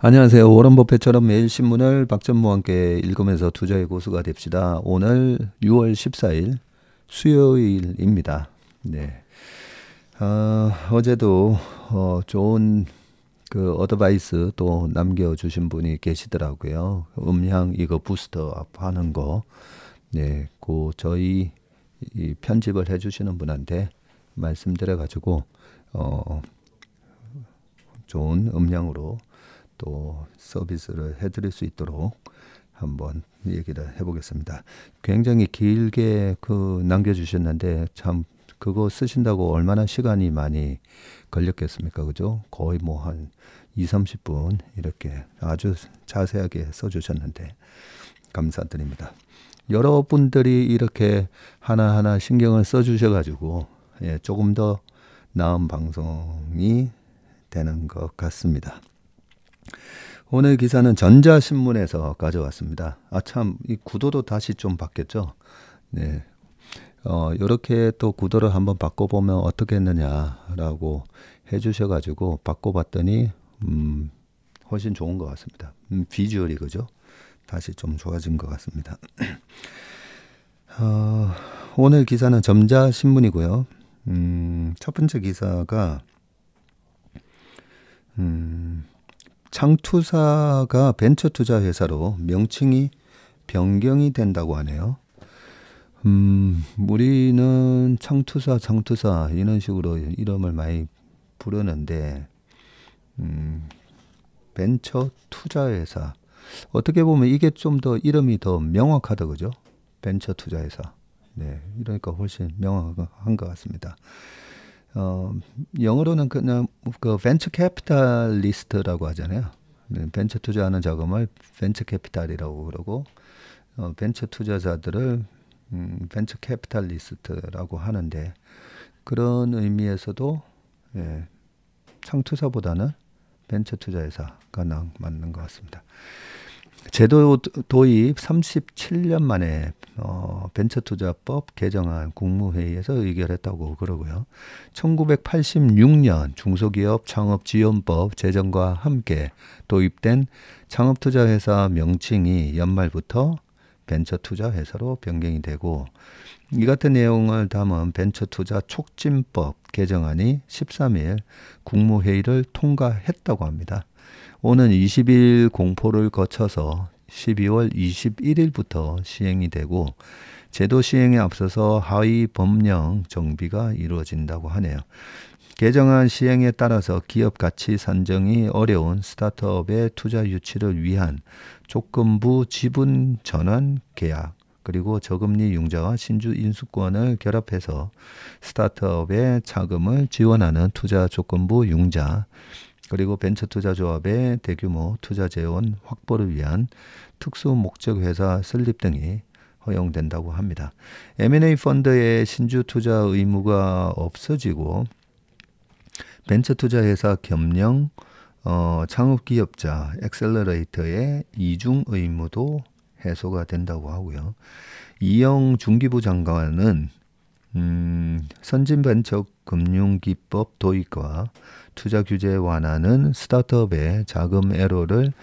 안녕하세요. 워런 버핏처럼 매일 신문을 박전무와 함께 읽으면서 투자의 고수가 됩시다. 오늘 6월 14일 수요일입니다. 네. 어제도 좋은 그 어드바이스 또 남겨주신 분이 계시더라고요. 음향 이거 부스터 업 하는 거. 네. 저희 이 편집을 해주시는 분한테 말씀드려가지고 좋은 음량으로 또 서비스를 해드릴 수 있도록 한번 얘기를 해보겠습니다. 굉장히 길게 남겨주셨는데 참 그거 쓰신다고 얼마나 시간이 많이 걸렸겠습니까? 그죠? 거의 뭐 한 2, 30분 이렇게 아주 자세하게 써주셨는데 감사드립니다. 여러분들이 이렇게 하나하나 신경을 써주셔가지고 조금 더 나은 방송이 되는 것 같습니다. 오늘 기사는 전자신문에서 가져왔습니다. 참, 이 구도도 다시 좀 바뀌었죠. 네. 요렇게 또 구도를 한번 바꿔보면 어떻겠느냐라고 해주셔가지고 바꿔봤더니, 훨씬 좋은 것 같습니다. 비주얼이 그죠? 다시 좀 좋아진 것 같습니다. 오늘 기사는 전자신문이고요. 첫 번째 기사가, 창투사가 벤처투자 회사로 명칭이 변경이 된다고 하네요. 우리는 창투사 이런 식으로 이름을 많이 부르는데 벤처투자 회사 어떻게 보면 이게 좀 더 이름이 더 명확하다 그죠? 벤처투자 회사. 네, 이러니까 훨씬 명확한 것 같습니다. 영어로는 그냥 벤처 캐피탈리스트라고 하잖아요. 네, 벤처 투자하는 자금을 벤처 캐피탈이라고 그러고 벤처 투자자들을 벤처 캐피탈리스트라고 하는데 그런 의미에서도 창투사보다는 벤처 투자회사가 맞는 것 같습니다. 제도 도입 37년 만에 벤처투자법 개정안 국무회의에서 의결했다고 그러고요. 1986년 중소기업 창업지원법 제정과 함께 도입된 창업투자회사 명칭이 연말부터 벤처투자회사로 변경이 되고 이 같은 내용을 담은 벤처투자 촉진법 개정안이 13일 국무회의를 통과했다고 합니다. 오는 20일 공포를 거쳐서 12월 21일부터 시행이 되고 제도 시행에 앞서서 하위 법령 정비가 이루어진다고 하네요. 개정안 시행에 따라서 기업 가치 산정이 어려운 스타트업의 투자 유치를 위한 조건부 지분 전환 계약 그리고 저금리 융자와 신주 인수권을 결합해서 스타트업의 자금을 지원하는 투자 조건부 융자 그리고 벤처투자조합의 대규모 투자 재원 확보를 위한 특수 목적 회사 설립 등이 허용된다고 합니다. M&A 펀드의 신주 투자 의무가 없어지고 벤처투자회사 겸용 창업기업자 엑셀러레이터의 이중 의무도 해소가 된다고 하고요. 이영 중기부 장관은 선진벤처금융기법 도입과 투자 규제 완화는 스타트업의 자금 애로를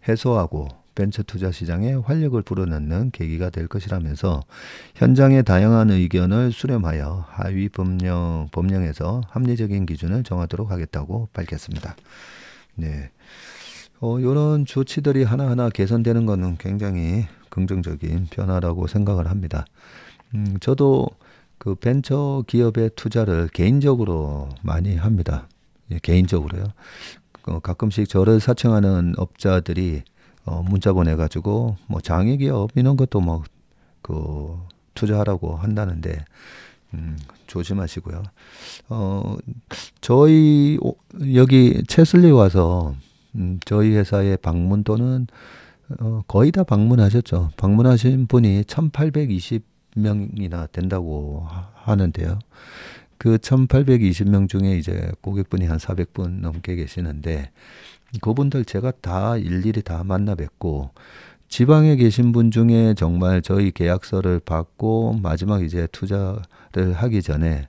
해소하고 벤처투자 시장에 활력을 불어넣는 계기가 될 것이라면서 현장의 다양한 의견을 수렴하여 하위 법령에서 합리적인 기준을 정하도록 하겠다고 밝혔습니다. 네, 이런 조치들이 하나하나 개선되는 것은 굉장히 긍정적인 변화라고 생각을 합니다. 저도 그 벤처 기업의 투자를 개인적으로 많이 합니다. 예, 개인적으로요. 가끔씩 저를 사칭하는 업자들이 문자 보내가지고 뭐 장애기업 이런 것도 뭐 투자하라고 한다는데 조심하시고요. 저희 여기 채슬리 와서 저희 회사에 방문 또는 거의 다 방문하셨죠. 방문하신 분이 1820명이나 된다고 하는데요. 그 1820명 중에 이제 고객분이 한 400분 넘게 계시는데 그분들 제가 다 일일이 다 만나 뵙고 지방에 계신 분 중에 정말 저희 계약서를 받고 마지막 이제 투자를 하기 전에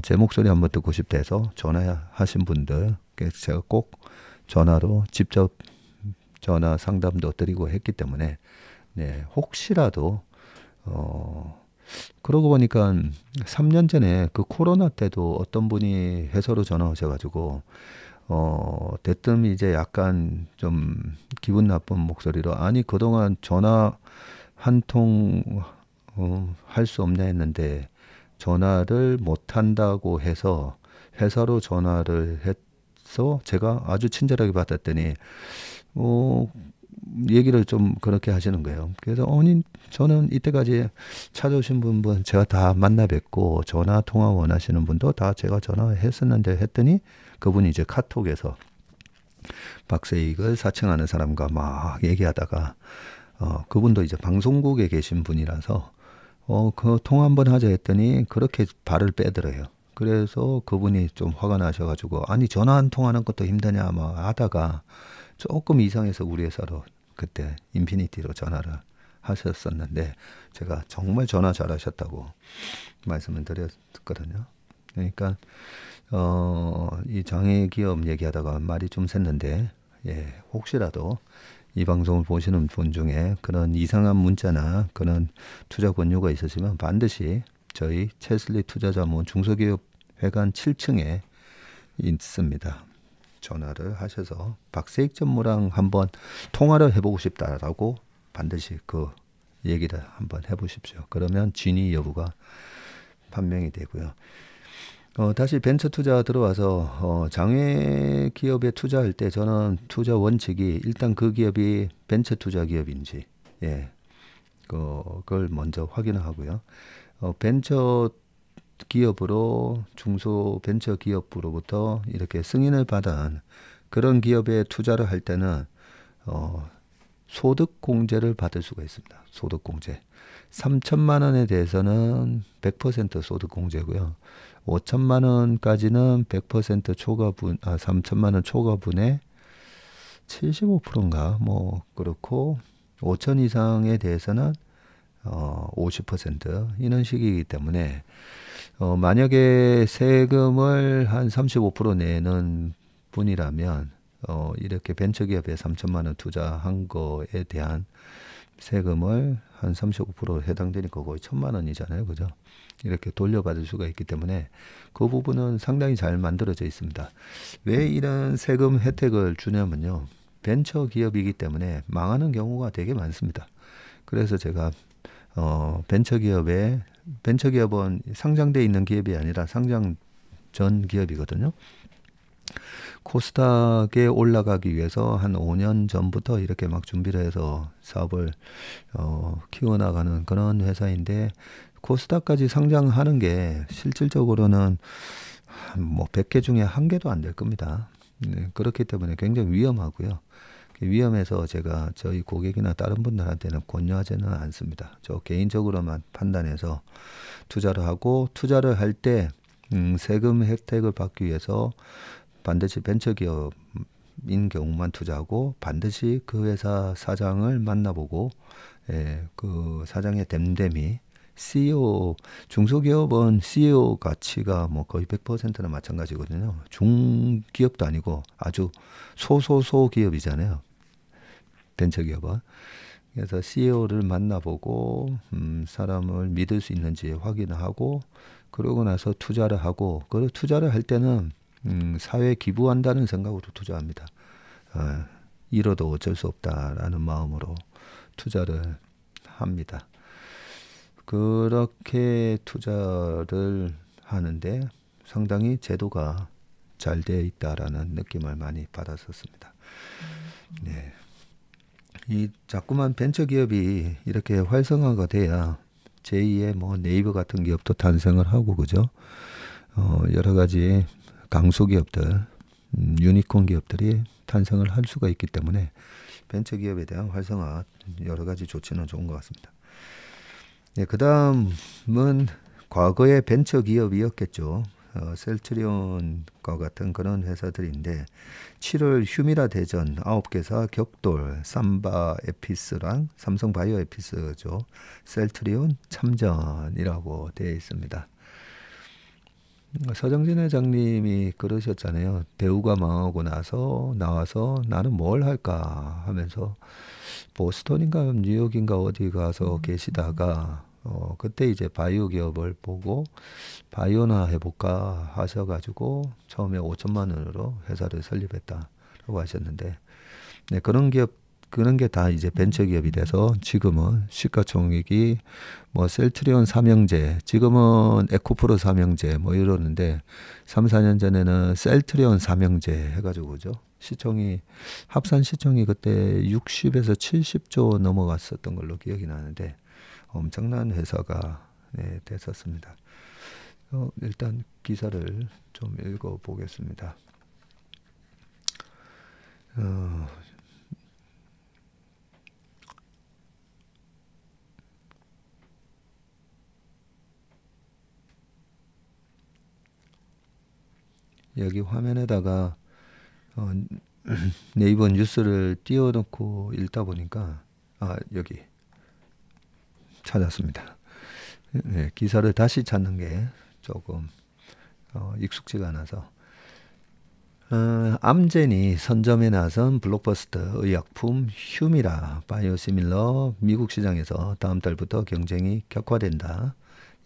제 목소리 한번 듣고 싶다 해서 전화하신 분들 제가 꼭 전화로 직접 전화 상담도 드리고 했기 때문에 네, 혹시라도 그러고 보니까 3년 전에 그 코로나 때도 어떤 분이 회사로 전화 오셔가지고 대뜸 이제 약간 좀 기분 나쁜 목소리로 아니 그동안 전화 한 통 할 수 없냐 했는데 전화를 못 한다고 해서 회사로 전화를 해서 제가 아주 친절하게 받았더니 얘기를 좀 그렇게 하시는 거예요. 그래서 아니 저는 이때까지 찾아오신 분 제가 다 만나 뵙고 전화 통화 원하시는 분도 다 제가 전화했었는데 했더니 그분이 이제 카톡에서 박세익을 사칭하는 사람과 막 얘기하다가 그분도 이제 방송국에 계신 분이라서 그 통화 한번 하자 했더니 그렇게 발을 빼더래요. 그래서 그분이 좀 화가 나셔가지고 아니 전화 한 통하는 것도 힘드냐 막 하다가 조금 이상해서 우리 회사로 그때 인피니티로 전화를 하셨었는데 제가 정말 전화 잘하셨다고 말씀을 드렸거든요. 그러니까 이 장애기업 얘기하다가 말이 좀 샜는데 예, 혹시라도 이 방송을 보시는 분 중에 그런 이상한 문자나 그런 투자 권유가 있으시면 반드시 저희 체슬리 투자자문 중소기업 회관 7층에 있습니다. 전화를 하셔서 박세익 전무랑 한번 통화를 해보고 싶다라고 반드시 그 얘기를 한번 해보십시오. 그러면 진위 여부가 판명이 되고요. 다시 벤처 투자 들어와서 장외 기업에 투자할 때 저는 투자 원칙이 일단 그 기업이 벤처 투자 기업인지 예, 그걸 먼저 확인을 하고요. 벤처 기업으로 중소 벤처 기업으로부터 이렇게 승인을 받은 그런 기업에 투자를 할 때는 소득 공제를 받을 수가 있습니다. 소득 공제. 3천만 원에 대해서는 100% 소득 공제고요. 5천만 원까지는 100% 초과분, 3천만 원 초과분에 75%인가 뭐 그렇고 5천 이상에 대해서는 50% 이런 식이기 때문에 만약에 세금을 한 35% 내는 분이라면 이렇게 벤처기업에 3천만 원 투자한 거에 대한 세금을 한 35% 해당되니까 거의 1,000만 원이잖아요. 그죠? 이렇게 돌려받을 수가 있기 때문에 그 부분은 상당히 잘 만들어져 있습니다. 왜 이런 세금 혜택을 주냐면요. 벤처기업이기 때문에 망하는 경우가 되게 많습니다. 그래서 제가 벤처기업은 상장돼 있는 기업이 아니라 상장 전 기업이거든요. 코스닥에 올라가기 위해서 한 5년 전부터 이렇게 막 준비를 해서 사업을 키워나가는 그런 회사인데 코스닥까지 상장하는 게 실질적으로는 뭐 100개 중에 1개도 안 될 겁니다. 네, 그렇기 때문에 굉장히 위험하고요. 위험해서 제가 저희 고객이나 다른 분들한테는 권유하지는 않습니다. 저 개인적으로만 판단해서 투자를 하고 투자를 할 때 세금 혜택을 받기 위해서 반드시 벤처기업인 경우만 투자하고 반드시 그 회사 사장을 만나보고 그 사장의 됨됨이 CEO 중소기업은 CEO 가치가 뭐 거의 100%나 마찬가지거든요. 중기업도 아니고 아주 소소소 기업이잖아요. 벤처기업은. 그래서 CEO를 만나보고 사람을 믿을 수 있는지 확인하고 그러고 나서 투자를 하고 그 투자를 할 때는 사회에 기부한다는 생각으로 투자합니다. 잃어도 어쩔 수 없다라는 마음으로 투자를 합니다. 그렇게 투자를 하는데 상당히 제도가 잘 되어 있다라는 느낌을 많이 받았었습니다. 네. 이 자꾸만 벤처기업이 이렇게 활성화가 돼야 제2의 뭐 네이버 같은 기업도 탄생을 하고 그죠? 여러 가지 강소기업들, 유니콘 기업들이 탄생을 할 수가 있기 때문에 벤처기업에 대한 활성화 여러 가지 조치는 좋은 것 같습니다. 네, 그 다음은 과거의 벤처기업이었겠죠. 셀트리온과 같은 그런 회사들인데 7월 휴미라 대전 9개사 격돌 삼바 에피스랑 삼성바이오 에피스죠. 셀트리온 참전이라고 되어 있습니다. 서정진 회장님이 그러셨잖아요. 대우가 망하고 나와서 나는 뭘 할까 하면서 보스턴인가 뉴욕인가 어디 가서 계시다가 그때 이제 바이오 기업을 보고 바이오나 해볼까 하셔가지고 처음에 5천만 원으로 회사를 설립했다라고 하셨는데, 네, 그런 게 다 이제 벤처 기업이 돼서 지금은 시가총액이 뭐 셀트리온 삼형제, 지금은 에코프로 삼형제 뭐 이러는데 3, 4년 전에는 셀트리온 삼형제 해가지고 그죠? 합산 시총이 그때 60에서 70조 넘어갔었던 걸로 기억이 나는데 엄청난 회사가, 네, 됐었습니다. 일단 기사를 좀 읽어 보겠습니다. 여기 화면에다가 네이버 뉴스를 띄워놓고 읽다 보니까 여기 찾았습니다. 네, 기사를 다시 찾는 게 조금 익숙지가 않아서. 암젠이 선점에 나선 블록버스터 의약품 휴미라 바이오시밀러 미국 시장에서 다음 달부터 경쟁이 격화된다.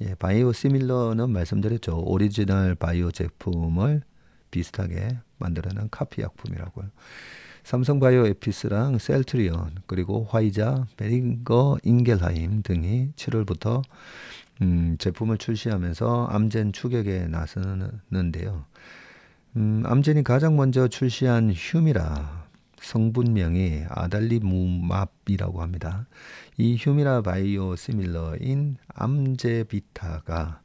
예, 바이오시밀러는 말씀드렸죠. 오리지널 바이오 제품을 비슷하게 만들어낸 카피 약품이라고요. 삼성바이오 에피스랑 셀트리온 그리고 화이자, 베링거 인겔하임 등이 7월부터 제품을 출시하면서 암젠 추격에 나서는데요. 암젠이 가장 먼저 출시한 휴미라 성분명이 아달리무맙이라고 합니다. 이 휴미라 바이오 시밀러인 암제비타가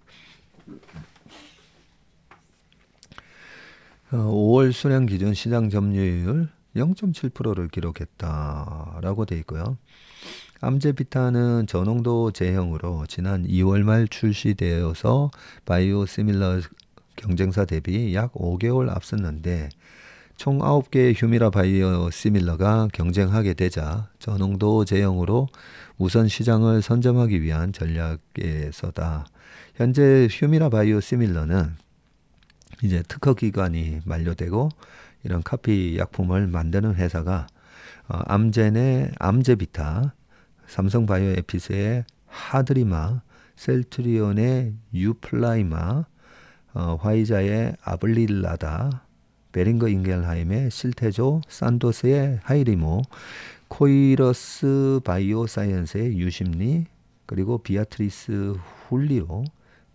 5월 수량 기준 시장 점유율 0.7%를 기록했다라고 되어 있고요. 암제비타는 저농도 제형으로 지난 2월 말 출시되어서 바이오 시밀러 경쟁사 대비 약 5개월 앞섰는데 총 9개의 휴미라 바이오 시밀러가 경쟁하게 되자 저농도 제형으로 우선 시장을 선점하기 위한 전략에서다. 현재 휴미라 바이오 시밀러는 이제 특허 기간이 만료되고 이런 카피 약품을 만드는 회사가 암젠의 암제비타, 삼성바이오 에피스의 하드리마, 셀트리온의 유플라이마, 화이자의 아블릴라다, 베링거 인겔하임의 실테조, 산도스의 하이리모, 코이러스 바이오 사이언스의 유심리, 그리고 비아트리스 훌리오,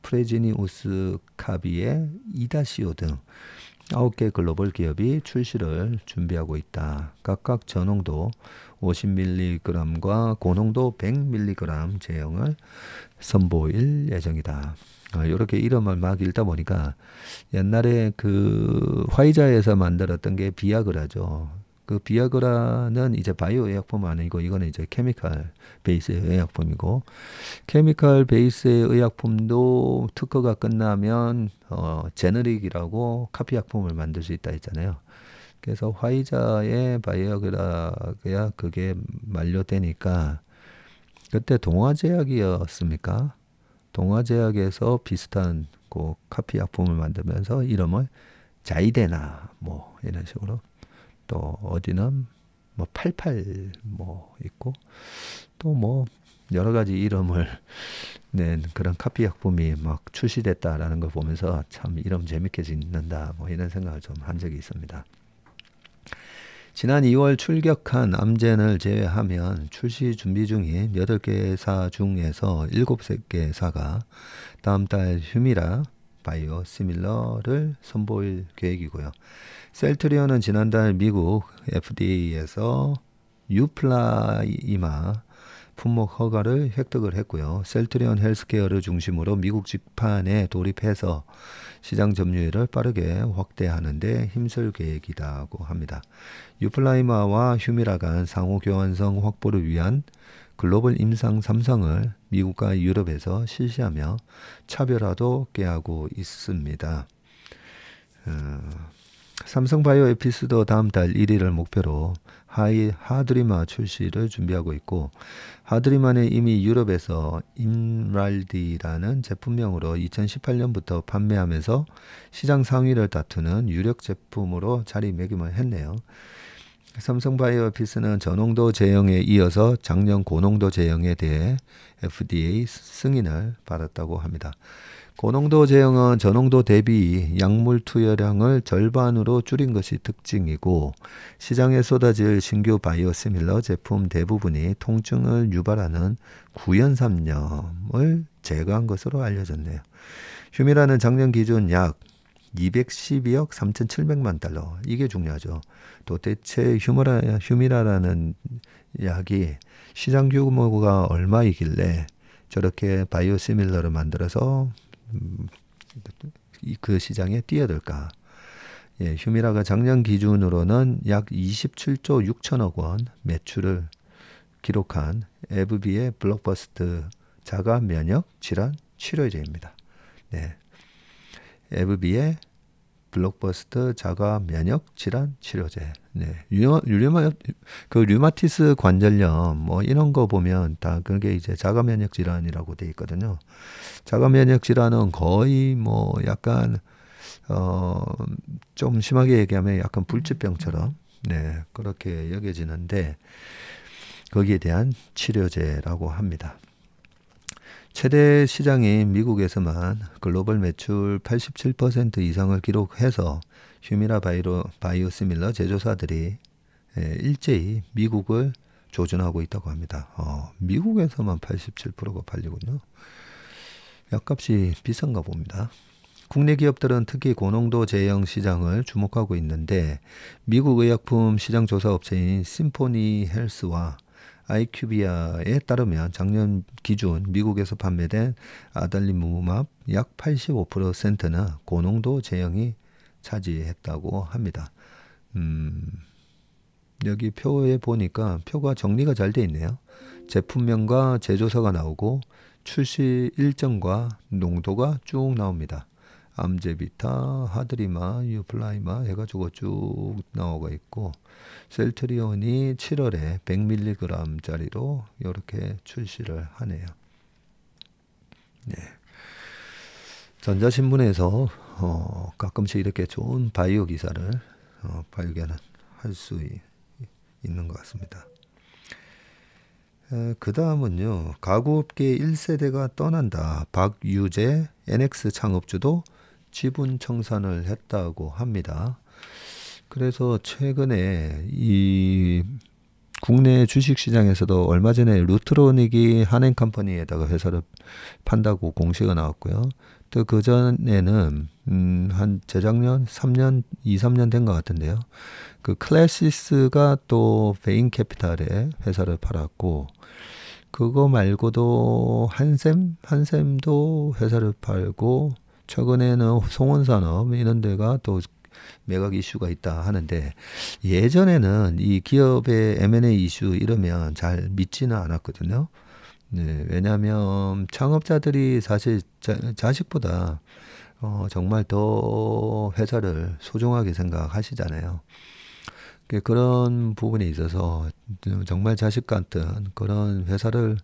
프레지니우스 카비의 이다시오 등 9개 글로벌 기업이 출시를 준비하고 있다. 각각 저농도 50mg과 고농도 100mg 제형을 선보일 예정이다. 이렇게 이름을 막 읽다 보니까 옛날에 그 화이자에서 만들었던 게 비아그라죠. 그 비아그라는 이제 바이오 의약품 아니고 이거는 이제 케미칼 베이스의 의약품이고, 케미칼 베이스의 의약품도 특허가 끝나면 제너릭이라고 카피 약품을 만들 수 있다 했잖아요. 그래서 화이자의 바이아그라가 그게 만료되니까 그때 동화제약이었습니까? 동화제약에서 비슷한 그 카피 약품을 만들면서 이름을 자이데나 뭐 이런 식으로, 또 어디는 뭐 88 뭐 있고 또 뭐 여러 가지 이름을 낸 그런 카피 약품이 막 출시됐다라는 걸 보면서 참 이름 재밌게 짓는다 뭐 이런 생각을 좀 한 적이 있습니다. 지난 2월 출격한 암젠을 제외하면 출시 준비 중인 8개사 중에서 7개사가 다음 달 휴미라 바이오 시밀러를 선보일 계획이고요. 셀트리온은 지난달 미국 FDA에서 유플라이마 품목 허가를 획득을 했고요. 셀트리온 헬스케어를 중심으로 미국 직판에 돌입해서 시장 점유율을 빠르게 확대하는 데 힘쓸 계획이라고 합니다. 유플라이마와 휴미라 간 상호 교환성 확보를 위한 글로벌 임상 3상을 미국과 유럽에서 실시하며 차별화도 꾀하고 있습니다. 삼성 바이오에피스도 다음 달 1일을 목표로 하드리마 출시를 준비하고 있고, 하드리마는 이미 유럽에서 임랄디라는 제품명으로 2018년부터 판매하면서 시장 상위를 다투는 유력 제품으로 자리매김을 했네요. 삼성 바이오에피스는 저농도 제형에 이어서 작년 고농도 제형에 대해 FDA 승인을 받았다고 합니다. 고농도 제형은 저농도 대비 약물 투여량을 절반으로 줄인 것이 특징이고, 시장에 쏟아질 신규 바이오시밀러 제품 대부분이 통증을 유발하는 구연삼염을 제거한 것으로 알려졌네요. 휴미라는 작년 기준 약 212억 3,700만 달러. 이게 중요하죠. 도대체 휴미라라는 약이 시장 규모가 얼마이길래 저렇게 바이오시밀러를 만들어서 그 시장에 뛰어들까? 예, 휴미라가 작년 기준으로는 약 27조 6천억 원 매출을 기록한 에브비의 블록버스터 자가 면역 질환 치료제입니다. 네, 에브비의 블록버스터 자가 면역 질환 치료제. 네, 류마티스 관절염 뭐 이런 거 보면 다 그게 이제 자가 면역 질환이라고 돼 있거든요. 자가 면역 질환은 거의 뭐 약간 좀 심하게 얘기하면 약간 불치병처럼 네, 그렇게 여겨지는데 거기에 대한 치료제라고 합니다. 최대 시장인 미국에서만 글로벌 매출 87% 이상을 기록해서 휴미라 바이오시밀러 제조사들이 일제히 미국을 조준하고 있다고 합니다. 미국에서만 87%가 팔리군요. 약값이 비싼가 봅니다. 국내 기업들은 특히 고농도 제형 시장을 주목하고 있는데, 미국 의약품 시장 조사 업체인 심포니 헬스와 아이큐비아에 따르면 작년 기준 미국에서 판매된 아달리무맙 약 85%는 고농도 제형이 차지했다고 합니다. 여기 표에 보니까 표가 정리가 잘 돼 있네요. 제품명과 제조사가 나오고 출시 일정과 농도가 쭉 나옵니다. 암제비타, 하드리마, 유플라이마 해가지고 쭉 나오고 있고, 셀트리온이 7월에 100mg짜리로 이렇게 출시를 하네요. 네. 전자신문에서 가끔씩 이렇게 좋은 바이오 기사를 발견할 수 있는 것 같습니다. 그 다음은요, 가구업계 1세대가 떠난다. 박유재 NX 창업주도 지분 청산을 했다고 합니다. 그래서 최근에 이 국내 주식시장에서도 얼마 전에 루트로닉이 한행컴퍼니에다가 회사를 판다고 공시가 나왔고요. 또 그전에는 한 재작년 2, 3년 된 것 같은데요. 그 클래시스가 또 베인캐피탈에 회사를 팔았고, 그거 말고도 한샘도 회사를 팔고, 최근에는 송원산업 이런 데가 또 매각 이슈가 있다 하는데, 예전에는 이 기업의 M&A 이슈 이러면 잘 믿지는 않았거든요. 네, 왜냐하면 창업자들이 사실 자식보다 정말 더 회사를 소중하게 생각하시잖아요. 그런 부분에 있어서 정말 자식 같은 그런 회사를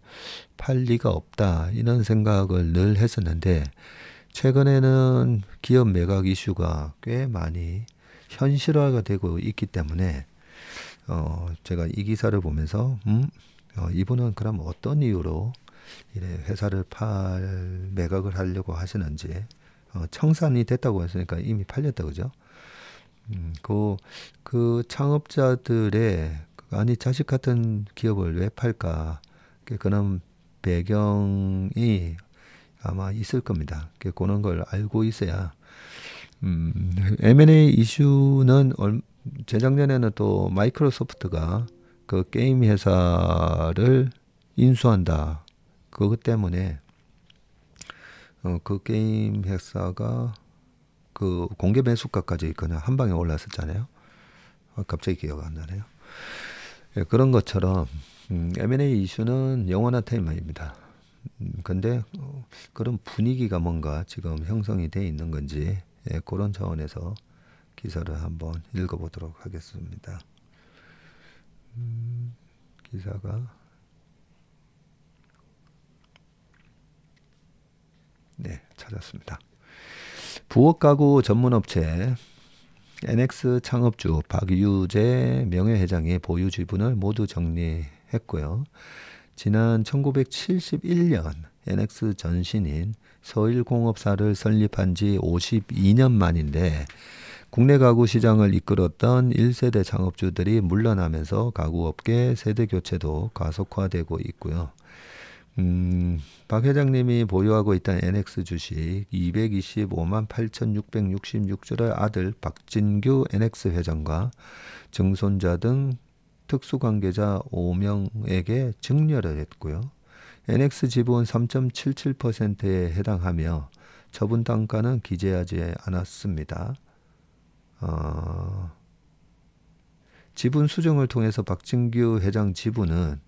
팔 리가 없다, 이런 생각을 늘 했었는데, 최근에는 기업 매각 이슈가 꽤 많이 현실화가 되고 있기 때문에 제가 이 기사를 보면서 이분은 그럼 어떤 이유로 이래 회사를 매각을 하려고 하시는지, 청산이 됐다고 했으니까 이미 팔렸다, 그죠? 그 창업자들의 아니 자식 같은 기업을 왜 팔까? 그런 배경이 아마 있을 겁니다. 그런 걸 알고 있어야. M&A 이슈는 재작년에는 또 마이크로소프트가 그 게임 회사를 인수한다. 그것 때문에 그 게임 회사가 그 공개 매수가까지 그냥 한 방에 올랐었잖아요. 갑자기 기억 안 나네요. 예, 그런 것처럼 M&A 이슈는 영원한 테마입니다. 근데 그런 분위기가 뭔가 지금 형성이 돼 있는 건지, 예, 그런 차원에서 기사를 한번 읽어보도록 하겠습니다. 기사가 네, 찾았습니다. 부엌 가구 전문업체 NX 창업주 박유재 명예회장이 보유 지분을 모두 정리했고요. 지난 1971년 NX 전신인 서일공업사를 설립한 지 52년 만인데 국내 가구 시장을 이끌었던 1세대 창업주들이 물러나면서 가구업계 세대 교체도 가속화되고 있고요. 박 회장님이 보유하고 있던 NX 주식 225만 8,666주를 아들 박진규 NX 회장과 증손자 등 특수관계자 5명에게 증여를 했고요. NX 지분 3.77%에 해당하며 처분 단가는 기재하지 않았습니다. 지분 수정을 통해서 박진규 회장 지분은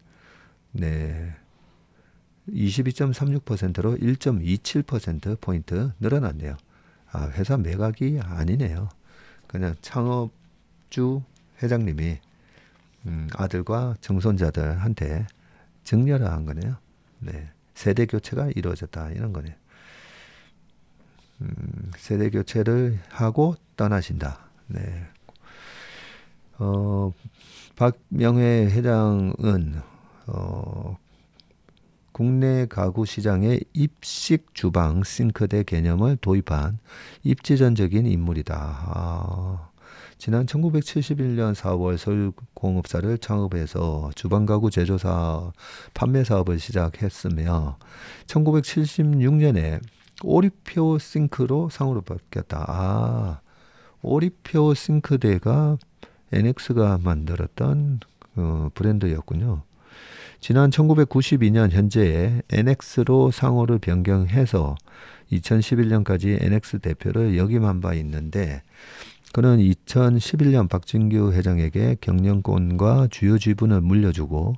22.36%로 1.27%포인트 늘어났네요. 회사 매각이 아니네요. 그냥 창업주 회장님이 아들과 증손자들한테 증여를 한 거네요. 네, 세대 교체가 이루어졌다 이런 거네요. 세대 교체를 하고 떠나신다. 네. 박명회 회장은 국내 가구 시장에 입식 주방 싱크대 개념을 도입한 입지전적인 인물이다. 지난 1971년 4월 서울공업사를 창업해서 주방가구 제조사 판매 사업을 시작했으며 1976년에 오리표 싱크로 상으로 바뀌었다. 오리표 싱크대가 NX가 만들었던 브랜드였군요. 지난 1992년 현재의 NX로 상호를 변경해서 2011년까지 NX 대표를 역임한 바 있는데 그는 2011년 박진규 회장에게 경영권과 주요 지분을 물려주고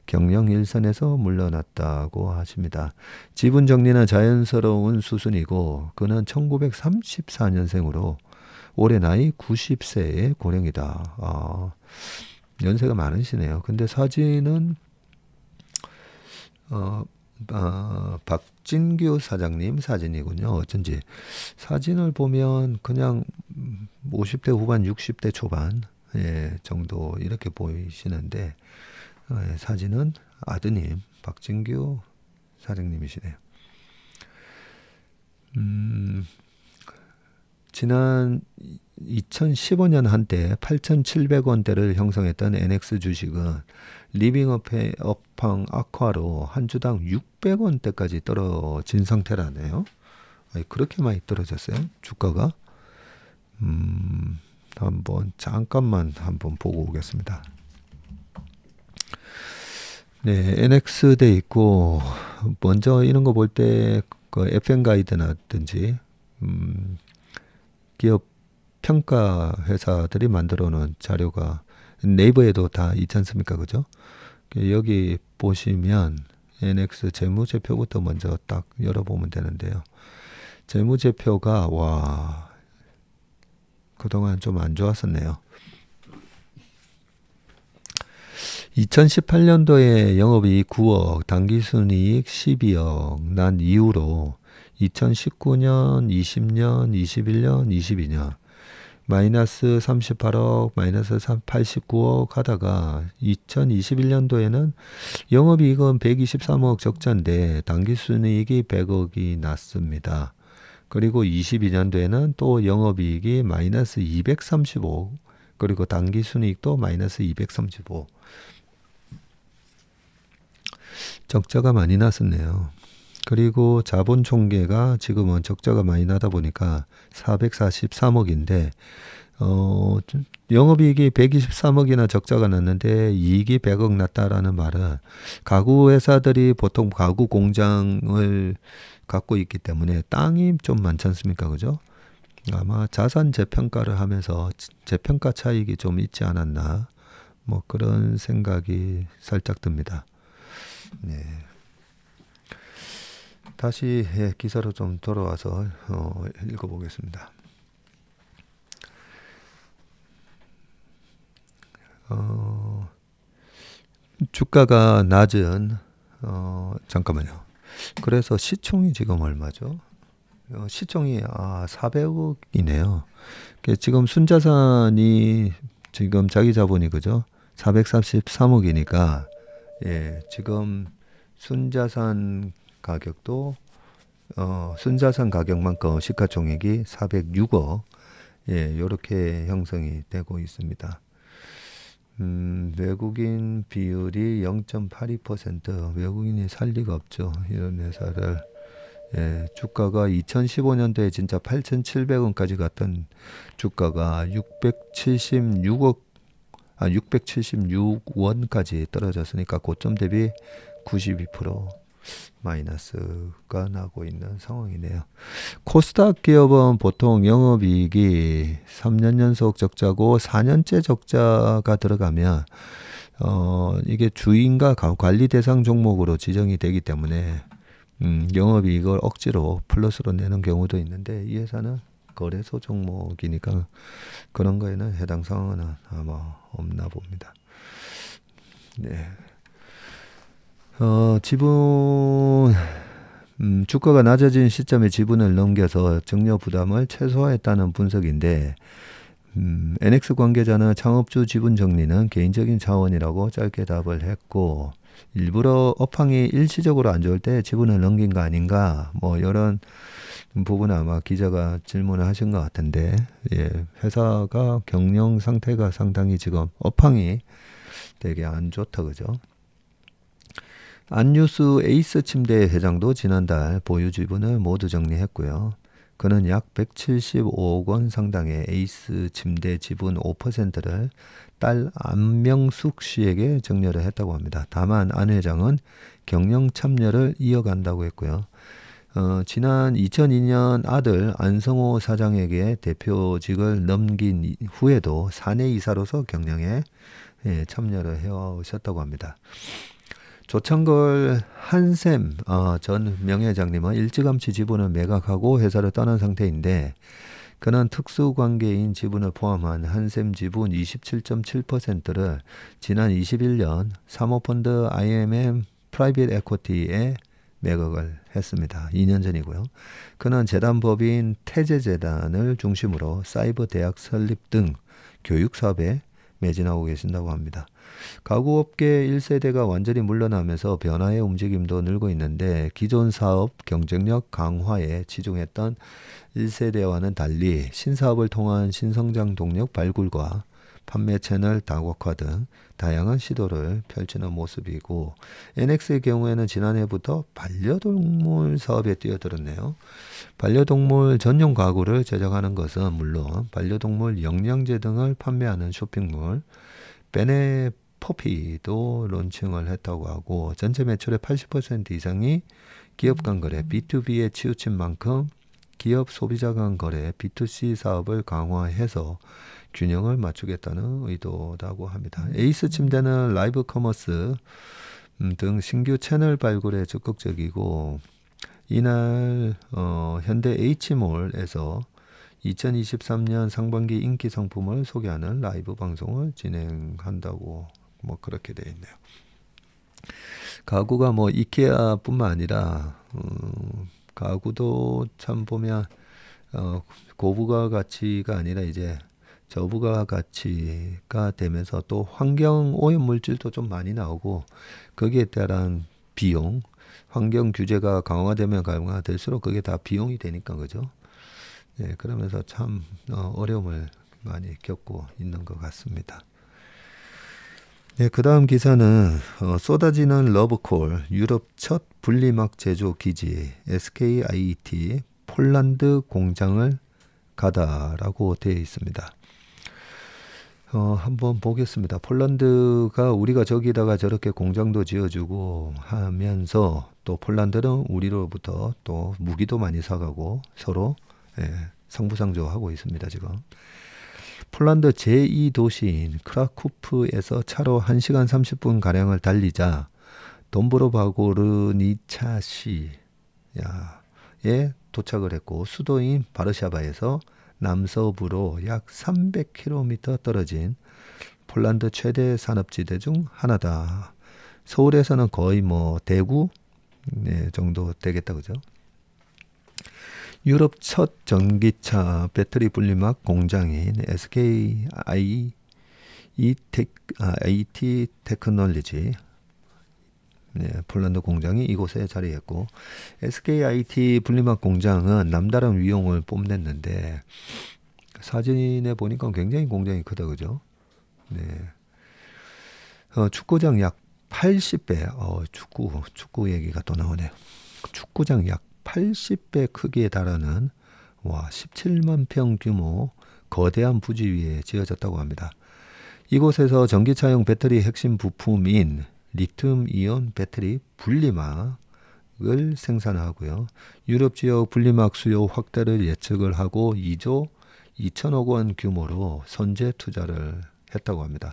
경영 일선에서 물러났다고 하십니다. 지분 정리는 자연스러운 수순이고 그는 1934년생으로 올해 나이 90세의 고령이다. 연세가 많으시네요. 근데 사진은 박진규 사장님 사진이군요. 어쩐지 사진을 보면 그냥 50대 후반 60대 초반 정도 이렇게 보이시는데 사진은 아드님 박진규 사장님이시네요. 지난 2015년 한때 8,700원대를 형성했던 NX 주식은 리빙업팡 아쿠아로 한 주당 600원대까지 떨어진 상태라네요. 그렇게 많이 떨어졌어요? 주가가? 잠깐만 한번 보고 오겠습니다. 네, NX 돼 있고 먼저 이런 거 볼 때 그 FM 가이드라든지 기업 평가 회사들이 만들어 놓은 자료가 네이버에도 다 있지 않습니까? 그죠? 여기 보시면 NX 재무제표부터 먼저 딱 열어보면 되는데요. 재무제표가 그동안 좀 안 좋았었네요. 2018년도에 영업이익 9억, 당기순이익 12억 난 이후로 2019년, 20년, 21년, 22년 마이너스 38억, 마이너스 89억 하다가 2021년도에는 영업이익은 123억 적자인데 당기순이익이 100억이 났습니다. 그리고 22년도에는 또 영업이익이 마이너스 235억, 그리고 당기순이익도 마이너스 235억. 적자가 많이 났었네요. 그리고 자본 총계가 지금은 적자가 많이 나다 보니까 443억인데 영업이익이 123억이나 적자가 났는데 이익이 100억 났다라는 말은 가구 회사들이 보통 가구 공장을 갖고 있기 때문에 땅이 좀 많지 않습니까? 그죠? 아마 자산 재평가를 하면서 재평가 차익이 좀 있지 않았나 뭐 그런 생각이 살짝 듭니다. 네. 다시 기사로 좀 돌아와서 읽어보겠습니다. 어, 주가가 낮은 잠깐만요. 그래서 시총이 지금 얼마죠? 시총이 400억이네요. 지금 순자산이 지금 자기 자본이 그죠? 443억이니까 예, 지금 순자산 가격도 순자산 가격만큼 시가총액이 406억 예, 요렇게 형성이 되고 있습니다. 외국인 비율이 0.82%. 외국인이 살 리가 없죠. 이런 회사를. 예, 주가가 2015년도에 진짜 8,700원까지 갔던 주가가 676원까지 떨어졌으니까 고점 대비 92% 마이너스가 나고 있는 상황이네요. 코스닥 기업은 보통 영업이익이 3년 연속 적자고 4년째 적자가 들어가면 이게 주인과 관리 대상 종목으로 지정이 되기 때문에 영업이익을 억지로 플러스로 내는 경우도 있는데 이 회사는 거래소 종목이니까 그런 거에는 해당 사항은 아마 없나 봅니다. 네. 지분 주가가 낮아진 시점에 지분을 넘겨서 증여 부담을 최소화했다는 분석인데 NX 관계자는 창업주 지분 정리는 개인적인 자원이라고 짧게 답을 했고 일부러 업황이 일시적으로 안 좋을 때 지분을 넘긴 거 아닌가 뭐 이런 부분은 아마 기자가 질문을 하신 것 같은데 예, 회사가 경영 상태가 상당히 지금 업황이 되게 안 좋다 그죠? 안유수 에이스 침대 회장도 지난달 보유 지분을 모두 정리했고요. 그는 약 175억 원 상당의 에이스 침대 지분 5%를 딸 안명숙 씨에게 증여를 했다고 합니다. 다만 안 회장은 경영 참여를 이어간다고 했고요. 지난 2002년 아들 안성호 사장에게 대표직을 넘긴 후에도 사내 이사로서 경영에 참여를 해오셨다고 합니다. 조창걸 한샘 전 명예회장님은 일찌감치 지분을 매각하고 회사를 떠난 상태인데 그는 특수관계인 지분을 포함한 한샘 지분 27.7%를 지난 21년 사모펀드 IMM 프라이빗 에쿼티에 매각을 했습니다. 2년 전이고요. 그는 재단법인 태제재단을 중심으로 사이버 대학 설립 등 교육 사업에 매진하고 계신다고 합니다. 가구업계 1세대가 완전히 물러나면서 변화의 움직임도 늘고 있는데 기존 사업 경쟁력 강화에 치중했던 1세대와는 달리 신사업을 통한 신성장 동력 발굴과 판매 채널 다각화 등 다양한 시도를 펼치는 모습이고 NX의 경우에는 지난해부터 반려동물 사업에 뛰어들었네요. 반려동물 전용 가구를 제작하는 것은 물론 반려동물 영양제 등을 판매하는 쇼핑몰 베네퍼피도 론칭을 했다고 하고 전체 매출의 80% 이상이 기업 간 거래 B2B에 치우친 만큼 기업 소비자 간 거래 B2C 사업을 강화해서 균형을 맞추겠다는 의도라고 합니다. 에이스 침대는 라이브 커머스 등 신규 채널 발굴에 적극적이고 이날 현대 H몰에서 2023년 상반기 인기 상품을 소개하는 라이브 방송을 진행한다고 뭐 그렇게 되어 있네요. 가구가 뭐 이케아뿐만 아니라 가구도 참 보면 고부가 가치가 아니라 이제 저부가 가치가 되면서 또 환경 오염 물질도 좀 많이 나오고 거기에 따른 비용, 환경 규제가 강화되면 강화될수록 그게 다 비용이 되니까 그죠? 네, 그러면서 참 어려움을 많이 겪고 있는 것 같습니다. 네, 그 다음 기사는 쏟아지는 러브콜 유럽 첫 분리막 제조 기지 SKIET 폴란드 공장을 가다라고 되어 있습니다. 한번 보겠습니다. 폴란드가 우리가 저기다가 저렇게 공장도 지어주고 하면서 또 폴란드는 우리로부터 또 무기도 많이 사가고 서로 상부상조하고 있습니다. 지금 폴란드 제2도시인 크라쿠프에서 차로 1시간 30분 가량을 달리자 돈브로바고르니차시에 도착을 했고 수도인 바르샤바에서 남서부로 약 300km 떨어진 폴란드 최대 산업지대 중 하나다. 서울에서는 거의 뭐 대구 정도 되겠다, 그죠? 유럽 첫 전기차 배터리 분리막 공장인 IT 테크놀로지, 폴란드 공장이 이곳에 자리했고, SKIT 분리막 공장은 남다른 위용을 뽐냈는데 사진에 보니까 굉장히 공장이 크다, 그죠? 축구장 약 80배, 축구 얘기가 또 나오네요. 축구장 약 80배 크기에 달하는 17만 평 규모 거대한 부지 위에 지어졌다고 합니다. 이곳에서 전기차용 배터리 핵심 부품인 리튬이온 배터리 분리막을 생산하고요. 유럽 지역 분리막 수요 확대를 예측을 하고 2조 2천억 원 규모로 선제 투자를 했다고 합니다.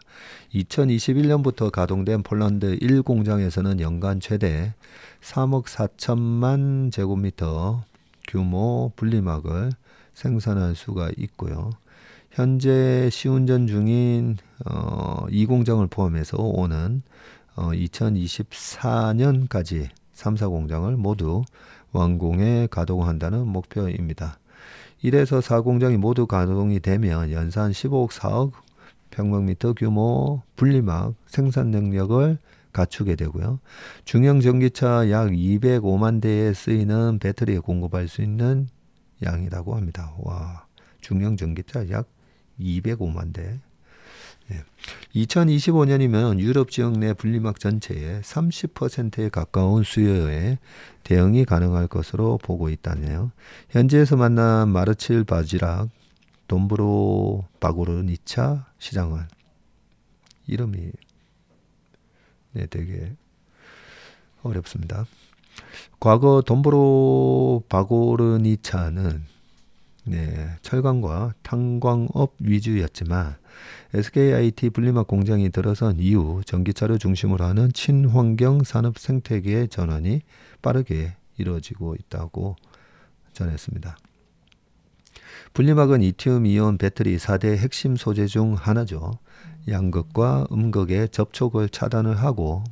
2021년부터 가동된 폴란드 1공장에서는 연간 최대 3억 4천만 제곱미터 규모 분리막을 생산할 수가 있고요. 현재 시운전 중인 이 공장을 포함해서 오는 2024년까지 3, 4공장을 모두 완공해 가동한다는 목표입니다. 1에서 4공장이 모두 가동이 되면 연산 15억 4억 평방미터 규모 분리막 생산 능력을 갖추게 되고요. 중형 전기차 약 205만 대에 쓰이는 배터리에 공급할 수 있는 양이라고 합니다. 중형 전기차 약 205만 대. 2025년이면 유럽 지역 내 분리막 전체의 30%에 가까운 수요에 대응이 가능할 것으로 보고 있다네요. 현지에서 만난 마르칠 바지락 돈브로 바고르니차 시장은 이름이 되게 어렵습니다. 과거 돈브로 바고르니차는 철강과 탄광업 위주였지만 SKIT 분리막 공장이 들어선 이후 전기차를 중심으로 하는 친환경 산업 생태계의 전환이 빠르게 이루어지고 있다고 전했습니다. 분리막은 리튬이온 배터리 4대 핵심 소재 중 하나죠. 양극과 음극의 접촉을 차단을 하고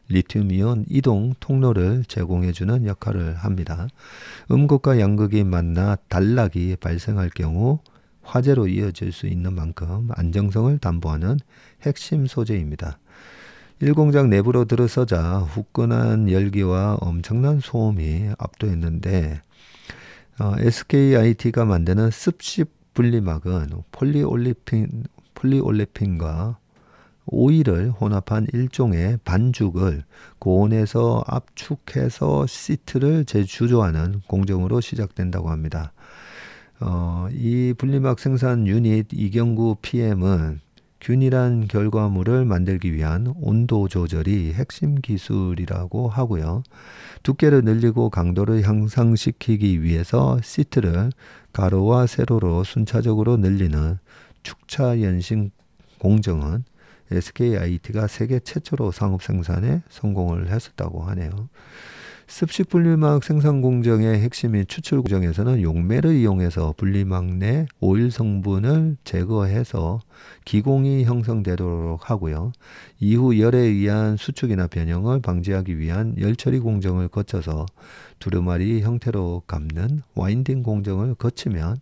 리튬이온 이동 통로를 제공해주는 역할을 합니다. 음극과 양극이 만나 단락이 발생할 경우 화재로 이어질 수 있는 만큼 안정성을 담보하는 핵심 소재입니다. 1공장 내부로 들어서자 후끈한 열기와 엄청난 소음이 압도했는데 SKIT가 만드는 습식 분리막은 폴리올레핀과 오일을 혼합한 일종의 반죽을 고온에서 압축해서 시트를 재주조하는 공정으로 시작된다고 합니다. 이 분리막 생산 유닛 이경구 PM은 균일한 결과물을 만들기 위한 온도 조절이 핵심 기술이라고 하고요. 두께를 늘리고 강도를 향상시키기 위해서 시트를 가로와 세로로 순차적으로 늘리는 축차 연신 공정은 SKIT가 세계 최초로 상업 생산에 성공을 했었다고 하네요. 습식 분리막 생산 공정의 핵심인 추출 공정에서는 용매를 이용해서 분리막 내 오일 성분을 제거해서 기공이 형성되도록 하고요. 이후 열에 의한 수축이나 변형을 방지하기 위한 열처리 공정을 거쳐서 두루마리 형태로 감는 와인딩 공정을 거치면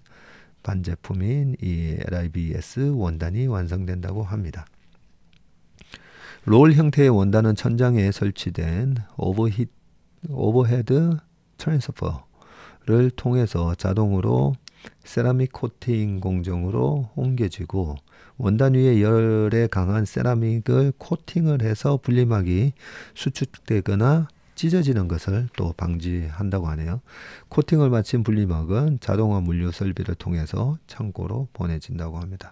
반제품인 이 LIBS 원단이 완성된다고 합니다. 롤 형태의 원단은 천장에 설치된 오버헤드 트랜스퍼를 통해서 자동으로 세라믹 코팅 공정으로 옮겨지고 원단 위에 열에 강한 세라믹을 코팅을 해서 분리막이 수축되거나 찢어지는 것을 또 방지한다고 하네요. 코팅을 마친 분리막은 자동화 물류 설비를 통해서 창고로 보내진다고 합니다.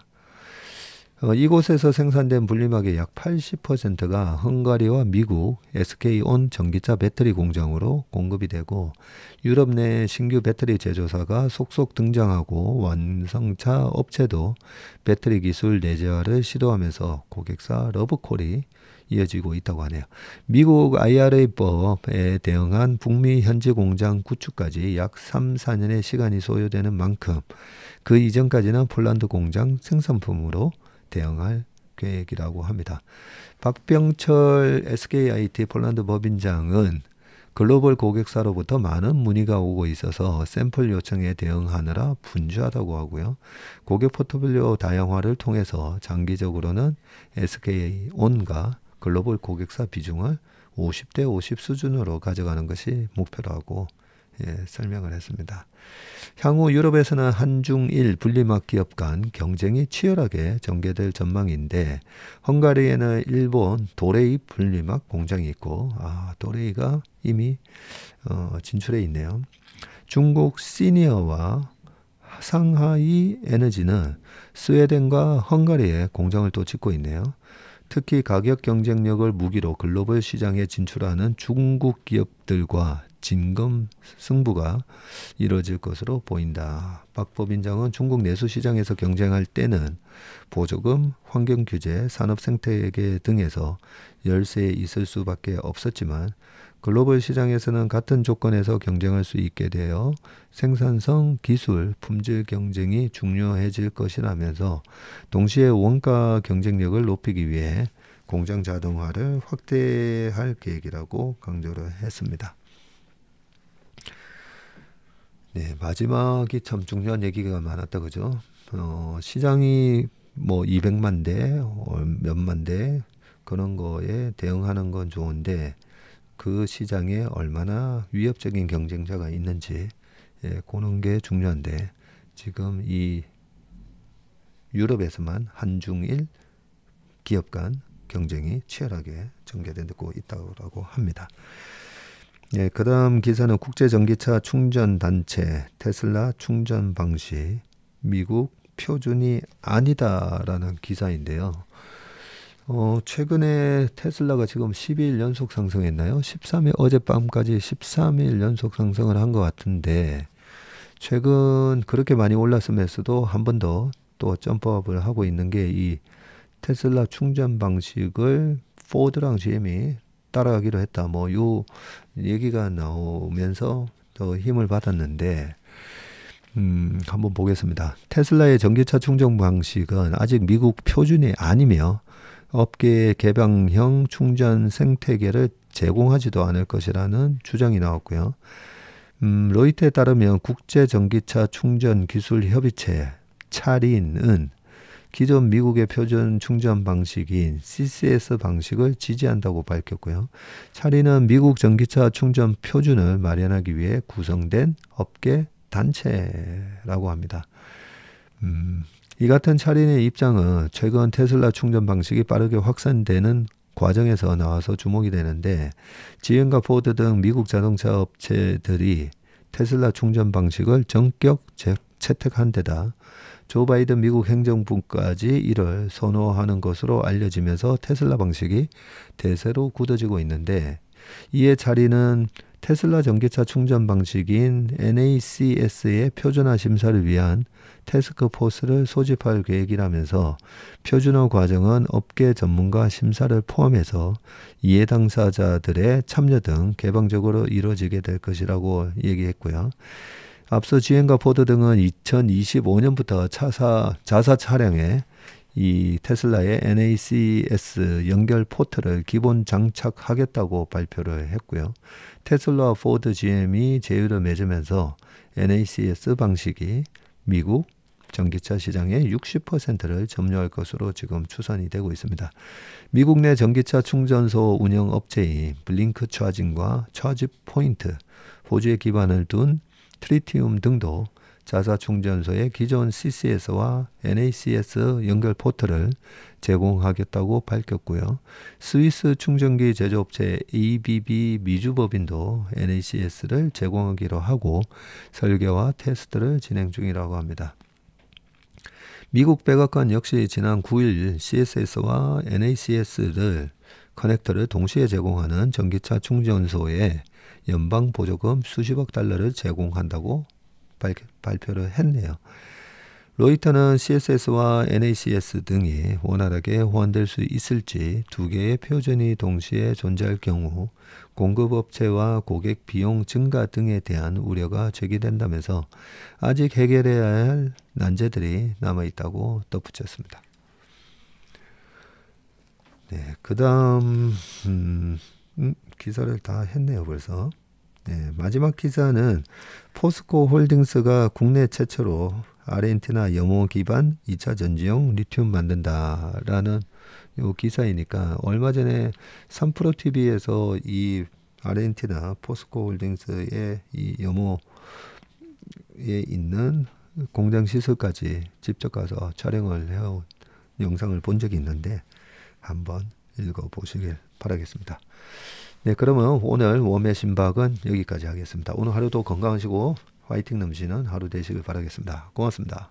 이곳에서 생산된 분리막의 약 80%가 헝가리와 미국 SK온 전기차 배터리 공장으로 공급이 되고 유럽 내 신규 배터리 제조사가 속속 등장하고 완성차 업체도 배터리 기술 내재화를 시도하면서 고객사 러브콜이 이어지고 있다고 하네요. 미국 IRA법에 대응한 북미 현지 공장 구축까지 약 3, 4년의 시간이 소요되는 만큼 그 이전까지는 폴란드 공장 생산품으로 대응할 계획이라고 합니다. 박병철 SKIT 폴란드 법인장은 글로벌 고객사로부터 많은 문의가 오고 있어서 샘플 요청에 대응하느라 분주하다고 하고요. 고객 포트폴리오 다양화를 통해서 장기적으로는 SK온과 글로벌 고객사 비중을 50대 50 수준으로 가져가는 것이 목표라고 설명을 했습니다. 향후 유럽에서는 한중일 분리막 기업 간 경쟁이 치열하게 전개될 전망인데 헝가리에는 일본 도레이 분리막 공장이 있고 도레이가 이미 진출해 있네요. 중국 시니어와 상하이 에너지는 스웨덴과 헝가리에 공장을 또 짓고 있네요. 특히 가격 경쟁력을 무기로 글로벌 시장에 진출하는 중국 기업들과 진검 승부가 이뤄질 것으로 보인다. 박 법인장은 중국 내수 시장에서 경쟁할 때는 보조금, 환경규제, 산업생태계 등에서 열세에 있을 수밖에 없었지만 글로벌 시장에서는 같은 조건에서 경쟁할 수 있게 되어 생산성, 기술, 품질 경쟁이 중요해질 것이라면서 동시에 원가 경쟁력을 높이기 위해 공장 자동화를 확대할 계획이라고 강조를 했습니다. 네, 마지막이 참 중요한 얘기가 많았다, 그죠? 시장이 뭐 200만 대, 몇만 대 그런 거에 대응하는 건 좋은데 그 시장에 얼마나 위협적인 경쟁자가 있는지 그런 게 중요한데 지금 이 유럽에서만 한중일 기업 간 경쟁이 치열하게 전개되고 있다고 합니다. 그 다음 기사는 국제전기차 충전단체 테슬라 충전 방식 미국 표준이 아니다라는 기사인데요. 최근에 테슬라가 지금 12일 연속 상승했나요? 13일 어젯밤까지 13일 연속 상승을 한 것 같은데 최근 그렇게 많이 올랐으면서도 한 번 더 또 점프업을 하고 있는 게 이 테슬라 충전 방식을 포드랑 GM이 따라가기로 했다. 뭐 요 얘기가 나오면서 더 힘을 받았는데 한번 보겠습니다. 테슬라의 전기차 충전 방식은 아직 미국 표준이 아니며 업계의 개방형 충전 생태계를 제공하지도 않을 것이라는 주장이 나왔고요. 로이터에 따르면 국제전기차 충전 기술 협의체 차린은 기존 미국의 표준 충전 방식인 CCS 방식을 지지한다고 밝혔고요. 차린은 미국 전기차 충전 표준을 마련하기 위해 구성된 업계 단체라고 합니다. 이 같은 차린의 입장은 최근 테슬라 충전 방식이 빠르게 확산되는 과정에서 나와서 주목이 되는데 GM과 포드 등 미국 자동차 업체들이 테슬라 충전 방식을 전격 채택한 데다 조 바이든 미국 행정부까지 이를 선호하는 것으로 알려지면서 테슬라 방식이 대세로 굳어지고 있는데 이에 차린은 테슬라 전기차 충전 방식인 NACS의 표준화 심사를 위한 태스크포스를 소집할 계획이라면서 표준화 과정은 업계 전문가 심사를 포함해서 이해 당사자들의 참여 등 개방적으로 이루어지게 될 것이라고 얘기했고요. 앞서 GM과 포드 등은 2025년부터 자사 차량에 이 테슬라의 NACS 연결 포트를 기본 장착하겠다고 발표를 했고요. 테슬라와 포드, GM이 제휴를 맺으면서 NACS 방식이 미국 전기차 시장의 60%를 점유할 것으로 지금 추산이 되고 있습니다. 미국 내 전기차 충전소 운영 업체인 블링크 차징과 차지 포인트, 호주에 기반을 둔 트리티움 등도 자사 충전소의 기존 CCS와 NACS 연결 포트를 제공하겠다고 밝혔고요. 스위스 충전기 제조업체 ABB 미주법인도 NACS를 제공하기로 하고 설계와 테스트를 진행 중이라고 합니다. 미국 백악관 역시 지난 9일 CSS와 NACS를 커넥터를 동시에 제공하는 전기차 충전소에 연방 보조금 수십억 달러를 제공한다고 발표를 했네요. 로이터는 CSS와 NACS 등이 원활하게 호환될 수 있을지 두 개의 표준이 동시에 존재할 경우 공급업체와 고객 비용 증가 등에 대한 우려가 제기된다면서 아직 해결해야 할 난제들이 남아있다고 덧붙였습니다. 네, 그 다음, 기사를 다 했네요, 벌써. 네, 마지막 기사는 포스코 홀딩스가 국내 최초로 아르헨티나 염호 기반 2차 전지용 리튬 만든다라는 요 기사이니까 얼마 전에 3프로TV에서 이 아르헨티나 포스코 홀딩스의 이 염호에 있는 공장 시설까지 직접 가서 촬영을 해온 영상을 본 적이 있는데 한번 읽어보시길 바라겠습니다. 네, 그러면 오늘 웜의 심박은 여기까지 하겠습니다. 오늘 하루도 건강하시고 화이팅 넘치는 하루 되시길 바라겠습니다. 고맙습니다.